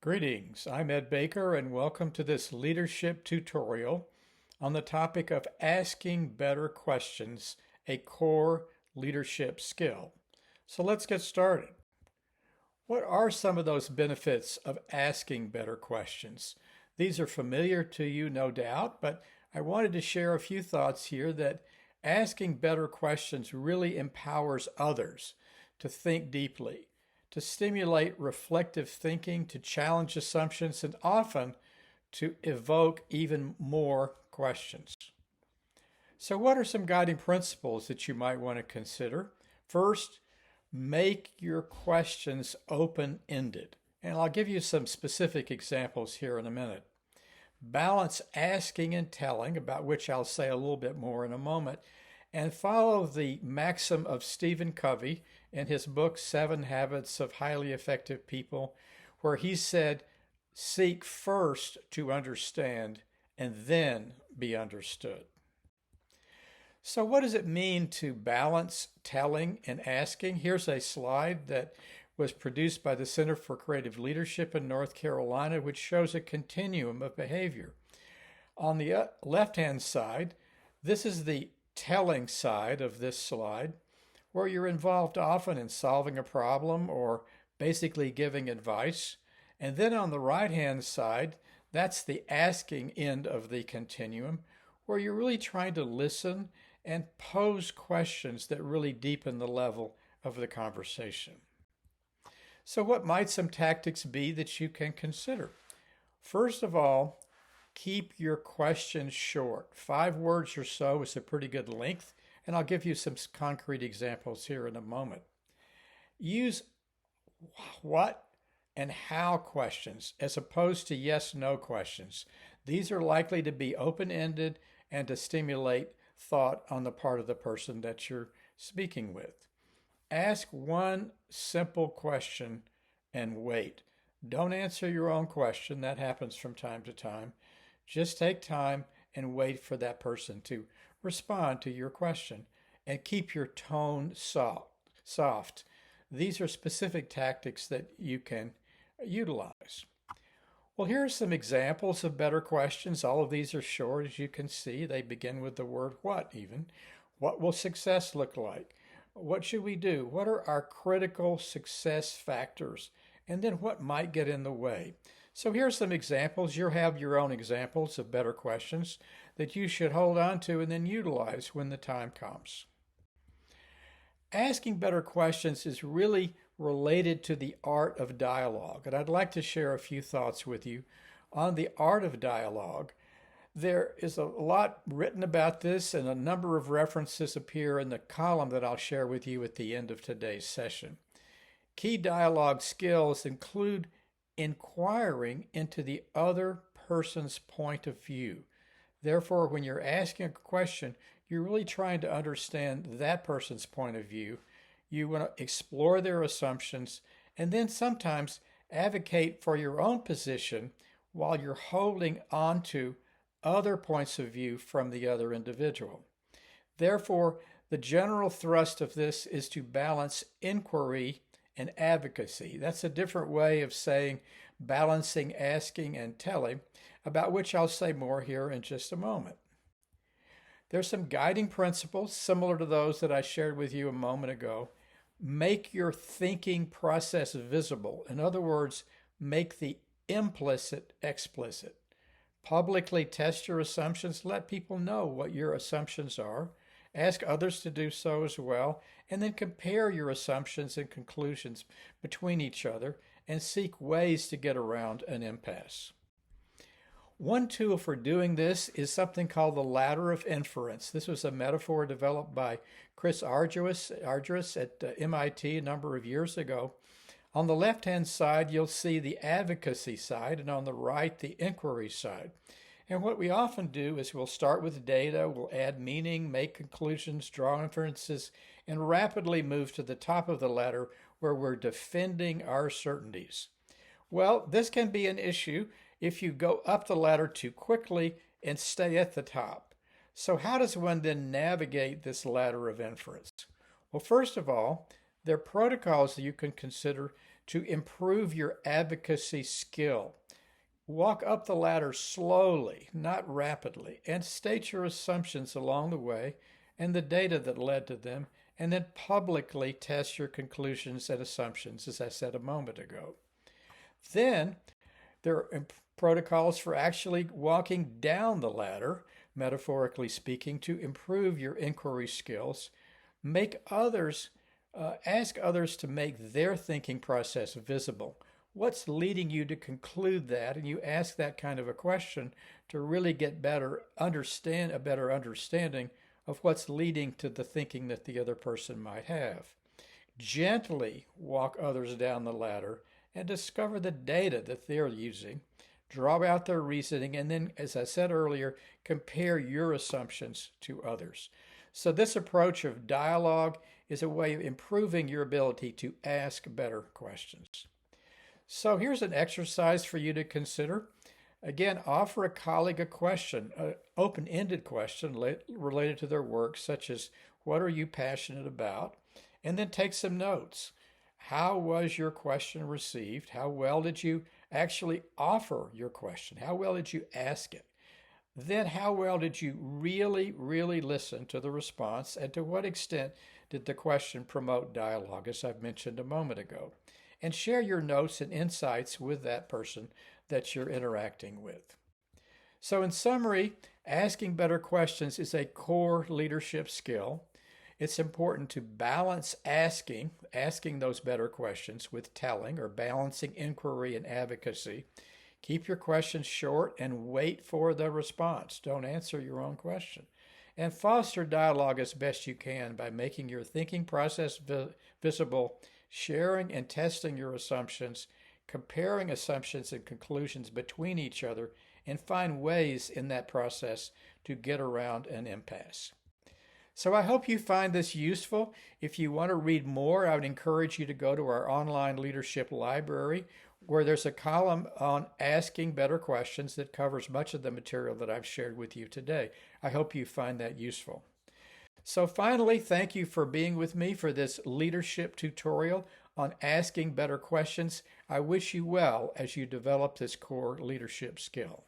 Greetings, I'm Ed Baker and welcome to this leadership tutorial on the topic of asking better questions, a core leadership skill. So let's get started. What are some of those benefits of asking better questions? These are familiar to you, no doubt, but I wanted to share a few thoughts here that asking better questions really empowers others to think deeply, to stimulate reflective thinking, to challenge assumptions, and often to evoke even more questions. So, what are some guiding principles that you might want to consider? First, make your questions open ended. And I'll give you some specific examples here in a minute. Balance asking and telling, about which I'll say a little bit more in a moment, and follow the maxim of Stephen Covey in his book, Seven Habits of Highly Effective People, where he said, seek first to understand and then be understood. So, what does it mean to balance telling and asking? Here's a slide that was produced by the Center for Creative Leadership in North Carolina, which shows a continuum of behavior. On the left-hand side, this is the telling side of this slide, where you're involved often in solving a problem or basically giving advice. And then on the right-hand side, that's the asking end of the continuum, where you're really trying to listen and pose questions that really deepen the level of the conversation. So what might some tactics be that you can consider? First of all, keep your questions short. 5 words or so is a pretty good length, and I'll give you some concrete examples here in a moment. Use what and how questions as opposed to yes/no questions. These are likely to be open-ended and to stimulate thought on the part of the person that you're speaking with. Ask one simple question and wait. Don't answer your own question. That happens from time to time. Just take time and wait for that person to respond to your question, and keep your tone soft. These are specific tactics that you can utilize. Well, here are some examples of better questions. All of these are short, as you can see. They begin with the word what even. What will success look like? What should we do? What are our critical success factors? And then what might get in the way? So here's some examples. You'll have your own examples of better questions that you should hold on to and then utilize when the time comes. Asking better questions is really related to the art of dialogue. And I'd like to share a few thoughts with you on the art of dialogue. There is a lot written about this, and a number of references appear in the column that I'll share with you at the end of today's session. Key dialogue skills include inquiring into the other person's point of view. Therefore, when you're asking a question, you're really trying to understand that person's point of view. You want to explore their assumptions and then sometimes advocate for your own position while you're holding on to other points of view from the other individual. Therefore, the general thrust of this is to balance inquiry and advocacy. That's a different way of saying balancing asking and telling, about which I'll say more here in just a moment. There's some guiding principles similar to those that I shared with you a moment ago. Make your thinking process visible. In other words, make the implicit explicit. Publicly test your assumptions. Let people know what your assumptions are. Ask others to do so as well, and then compare your assumptions and conclusions between each other and seek ways to get around an impasse. One tool for doing this is something called the ladder of inference. This was a metaphor developed by Chris Argyris at MIT a number of years ago. On the left-hand side, you'll see the advocacy side, and on the right, the inquiry side. And what we often do is we'll start with data, we'll add meaning, make conclusions, draw inferences, and rapidly move to the top of the ladder where we're defending our certainties. Well, this can be an issue if you go up the ladder too quickly and stay at the top. So how does one then navigate this ladder of inference? Well, first of all, there are protocols that you can consider to improve your advocacy skill. Walk up the ladder slowly, not rapidly, and state your assumptions along the way and the data that led to them, and then publicly test your conclusions and assumptions, as I said a moment ago. Then there are protocols for actually walking down the ladder, metaphorically speaking, to improve your inquiry skills. Ask others to make their thinking process visible. What's leading you to conclude that? And you ask that kind of a question to really get a better understanding of what's leading to the thinking that the other person might have. Gently walk others down the ladder and discover the data that they're using. Draw out their reasoning, and then, as I said earlier, compare your assumptions to others. So this approach of dialogue is a way of improving your ability to ask better questions. So here's an exercise for you to consider. Again, offer a colleague a question, an open-ended question related to their work, such as, what are you passionate about? And then take some notes. How was your question received? How well did you actually offer your question? How well did you ask it? Then how well did you really, really listen to the response, and to what extent did the question promote dialogue, as I've mentioned a moment ago? And share your notes and insights with that person that you're interacting with. So in summary, asking better questions is a core leadership skill. It's important to balance asking those better questions with telling, or balancing inquiry and advocacy. Keep your questions short and wait for the response. Don't answer your own question. And foster dialogue as best you can by making your thinking process visible, sharing and testing your assumptions, comparing assumptions and conclusions between each other, and find ways in that process to get around an impasse. So I hope you find this useful. If you want to read more, I would encourage you to go to our online leadership library, where there's a column on asking better questions that covers much of the material that I've shared with you today. I hope you find that useful. So finally, thank you for being with me for this leadership tutorial on asking better questions. I wish you well as you develop this core leadership skill.